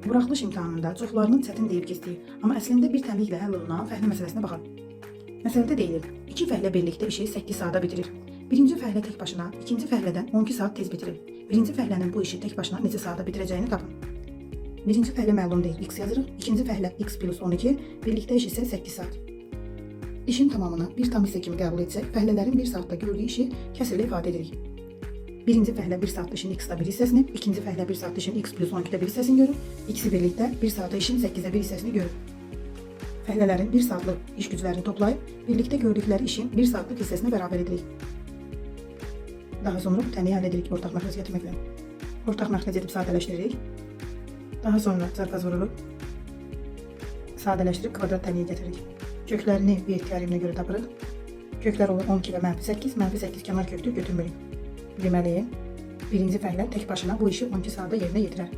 Buraxılış imtahanında çoxlarının çətin deyib keçdiyi, amma əslində bir təmliklə həll olunan fəhlə məsələsinə baxaq. Məsələdə deyilir, iki fəhlə birlikdə işi 8 saata bitirir. Birinci fəhlə tək başına, ikinci fəhlədən 12 saat tez bitirir. Birinci fəhlənin bu işi tək başına neçə saata bitirəcəyini tapın. Birinci fəhlə məlum deyil, x yazırıq. İkinci fəhlə x plus 12, birlikdə iş isə 8 saat. İşin tamamını bir tam hissə kimi qəbul etsək, fəhlələrin 1 saatda gördüyü işi kəsrlə ifadə edirik. Birinci fəhlə 1 saatda işin x-da 1 hissəsini, ikinci fəhlə 1 saatda işin x plus 12-də 1 hissəsini görür. İkisi birlikdə 1 saatda işin 8-də 1 hissəsini görür. Fəhlələrin 1 saatlıq iş güclərini toplayıb, birlikdə gördükləri işin 1 saatlıq hissəsinə bərabər edirik. Daha sonra bu təmiyi həll edirik ortaq məxrəc gətirməklə. Ortaq məxrəc edib sadələşdiririk. Daha sonra çarpaz vururuq. Sadələşdirib kvadrat təmiyi gətiririk. Köklərini bir teoreminə görə tapırıq. Köklər olur 12 və -8, -8 kənar kökdür, götürmürük. Deməli, birinci fəhlə tək başına bu işi 12 saatda yerinə yetirər.